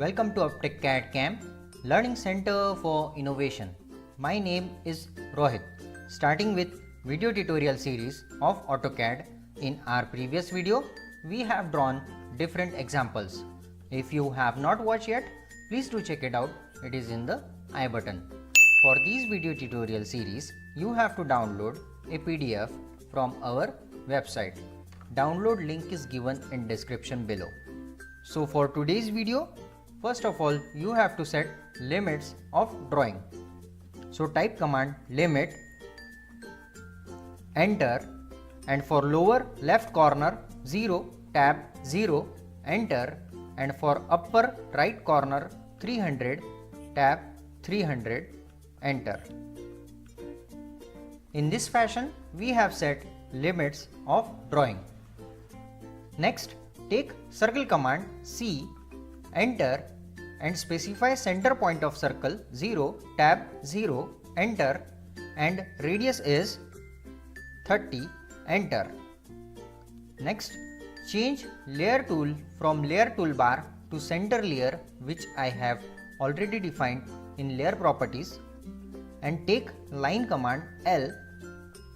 Welcome to UpTech CAD Camp, Learning Center for Innovation. My name is Rohit. Starting with video tutorial series of AutoCAD. In our previous video, we have drawn different examples. If you have not watched yet, please do check it out. It is in the I button. For these video tutorial series, you have to download a PDF from our website. Download link is given in description below. So for today's video, first of all, you have to set limits of drawing. So type command limit, enter, and for lower left corner 0, tab 0, enter, and for upper right corner 300, tab 300, enter. In this fashion, we have set limits of drawing. Next, take circle command C, enter, and specify center point of circle 0, tab 0, enter, and radius is 30, enter. Next, change layer tool from layer toolbar to center layer, which I have already defined in layer properties, and take line command L,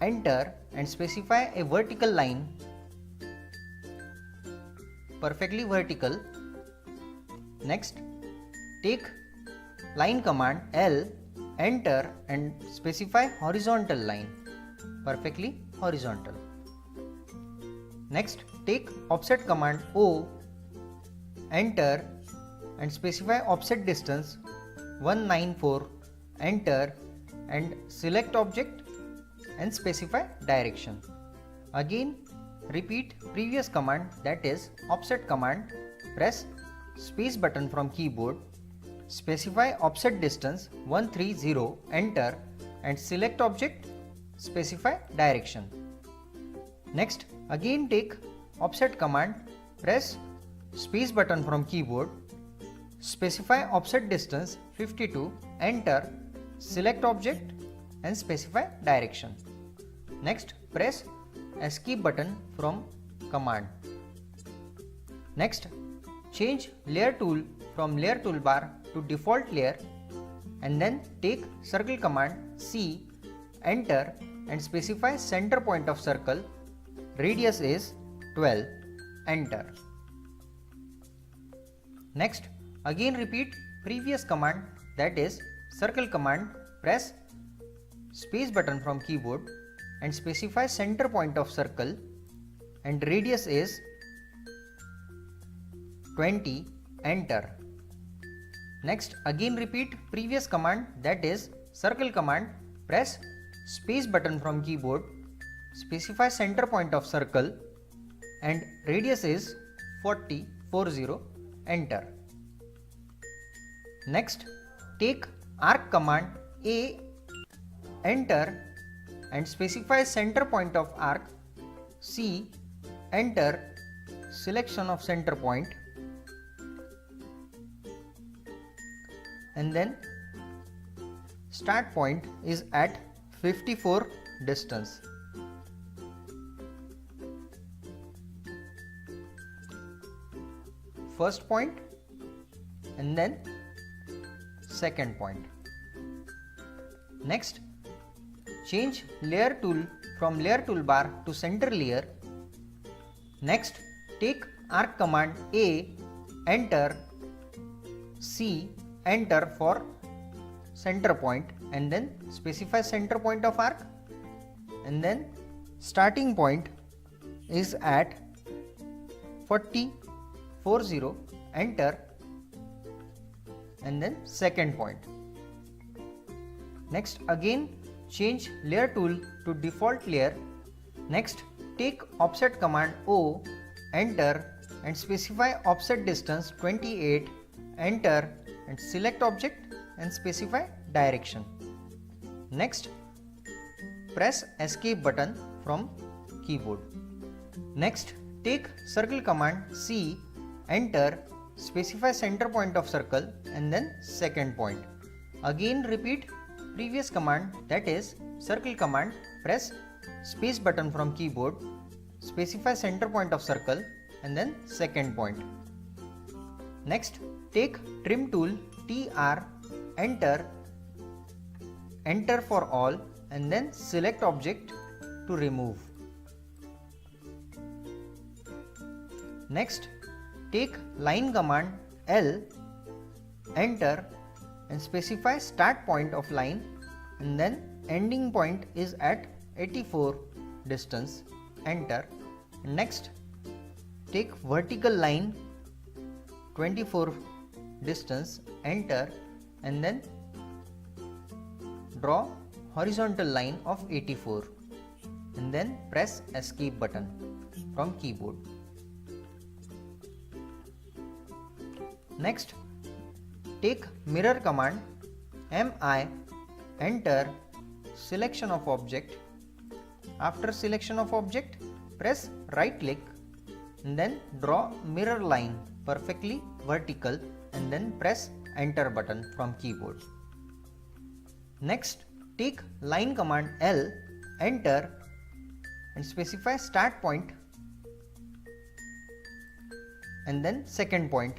enter, and specify a vertical line, perfectly vertical. Next, take line command L, enter, and specify horizontal line, perfectly horizontal. Next, take offset command O, enter, and specify offset distance 194, enter, and select object and specify direction. Again, repeat previous command, that is offset command, press space button from keyboard, specify offset distance 130, enter, and select object, specify direction. Next, again take offset command, press space button from keyboard, specify offset distance 52, enter, select object, and specify direction. Next, press escape button from command. Next, change layer tool from layer toolbar to default layer, and then take circle command C, enter, and specify center point of circle, radius is 12, enter. Next, again repeat previous command, that is circle command, press space button from keyboard and specify center point of circle, and radius is 20, enter. Next, again repeat previous command, that is circle command, press space button from keyboard, specify center point of circle, and radius is 40, enter. Next, take arc command A, enter, and specify center point of arc C, enter, selection of center point, and then start point is at 54 distance. First point and then second point. Next, change layer tool from layer toolbar to center layer. Next, take arc command A, enter, C, enter for center point, and then specify center point of arc, and then starting point is at 40, enter, and then second point. Next, again change layer tool to default layer. Next, take offset command O, enter, and specify offset distance 28, enter, and select object and specify direction. Next, press escape button from keyboard. Next, take circle command C, enter, specify center point of circle, and then second point. Again repeat previous command, that is circle command, press space button from keyboard, specify center point of circle, and then second point. Next, take trim tool TR, enter for all and then select object to remove. Next, take line command L, enter and specify start point of line and then ending point is at 84 distance, enter. Next, take vertical line 24 distance, enter and then draw horizontal line of 84 and then press escape button from keyboard. Next, take mirror command MI, enter selection of object. After selection of object, press right click and then draw mirror line perfectly vertical and then press enter button from keyboard. Next, take line command L, enter and specify start point and then second point.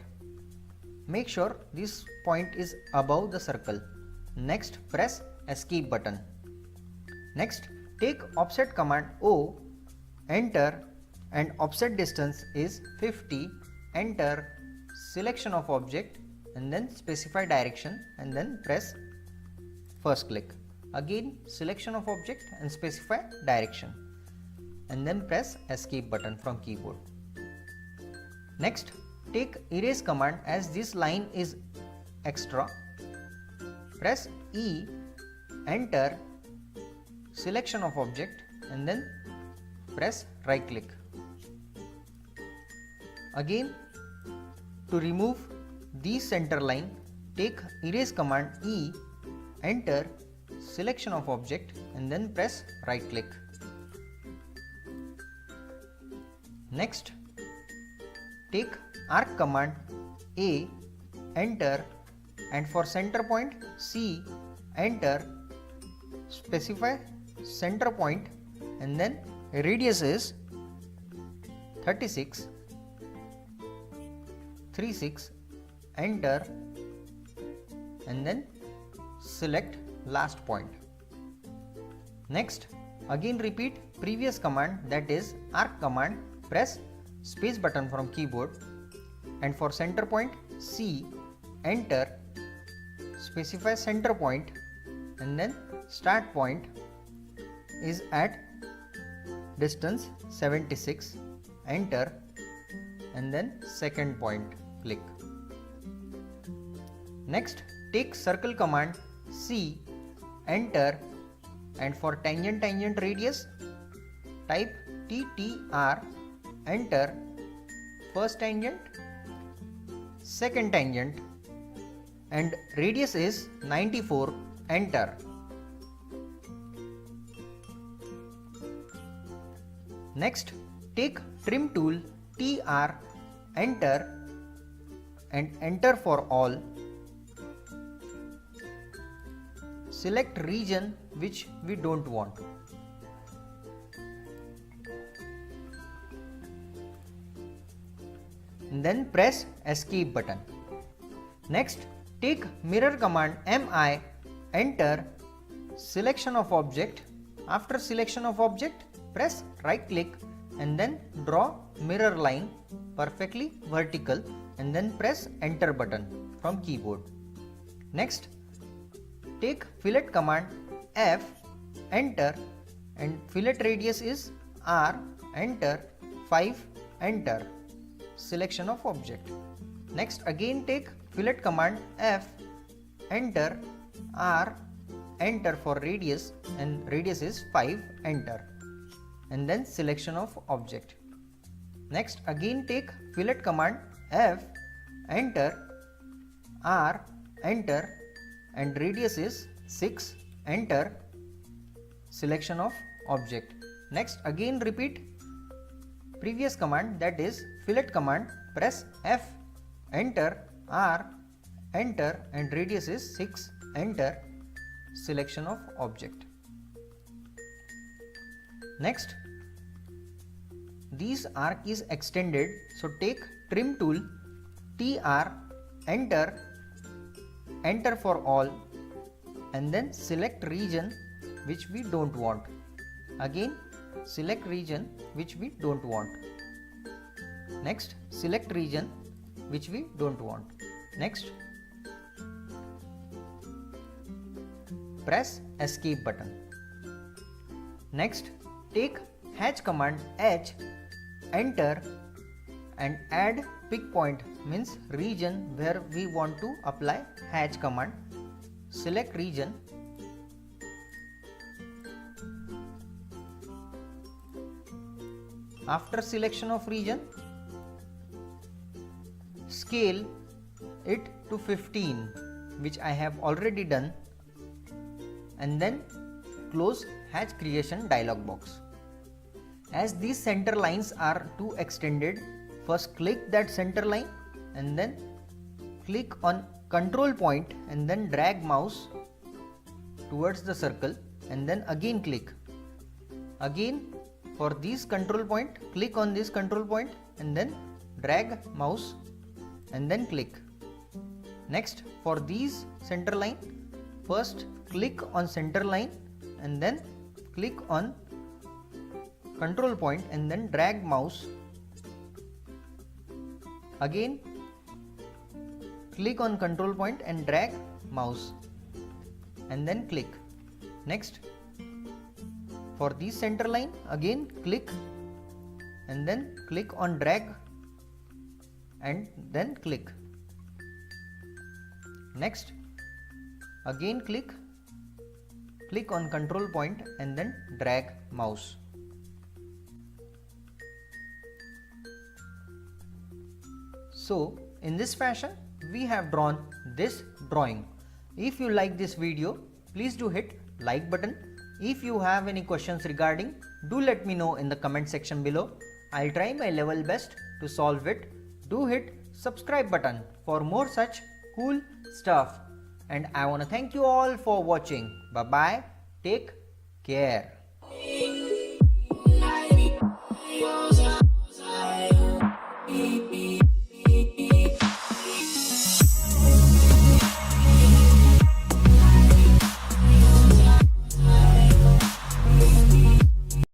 Make sure this point is above the circle. Next, press escape button. Next, take offset command O, enter and offset distance is 50, enter selection of object and then specify direction and then press first click. Again selection of object and specify direction and then press escape button from keyboard. Next, take erase command as this line is extra. Press E, enter selection of object and then press right click. Again, to remove this center line, take erase command E, enter selection of object and then press right click. Next, take arc command A, enter and for center point C, enter, specify center point and then radius is 36, 36, enter and then select last point. Next, again repeat previous command, that is arc command, press space button from keyboard and for center point C, enter, specify center point and then start point is at distance 76, enter and then second point, click. Next, take circle command C, enter and for tangent radius type TTR, enter first tangent, second tangent and radius is 94, enter. Next, take trim tool TR, enter and enter for all. Select region which we don't want. And then press escape button. Next, take mirror command MI, enter selection of object. After selection of object, press right click and then draw mirror line perfectly vertical and then press enter button from keyboard. Next, take fillet command F, enter and fillet radius is R, enter 5, enter selection of object. Next, again take fillet command F, enter R, enter for radius and radius is 5, enter and then selection of object. Next, again take fillet command F, enter R, enter and radius is 6, enter selection of object. Next, again repeat previous command, that is fillet command, press F, enter R, enter and radius is 6, enter selection of object. Next, this arc is extended, so take trim tool TR, enter for all, and then select region which we don't want. Again select region which we don't want. Next select region which we don't want. Next press escape button. Next take hatch command H, enter, and add pick point, means region where we want to apply hatch command. Select region. After selection of region, scale it to 15, which I have already done, and then close hatch creation dialog box. As these center lines are too extended, first click that center line and then click on control point and then drag mouse towards the circle and then again click. Again for this control point, click on this control point and then drag mouse and then click. Next for these center line, first click on center line and then click on control point and then drag mouse. Again click on control point and drag mouse and then click. Next for this center line, again click and then click on drag and then click. Next again click on control point and then drag mouse. So in this fashion we have drawn this drawing. If you like this video, please do hit like button. If you have any questions regarding, do let me know in the comment section below. I'll try my level best to solve it. Do hit subscribe button for more such cool stuff. And I want to thank you all for watching. Bye bye. Take care.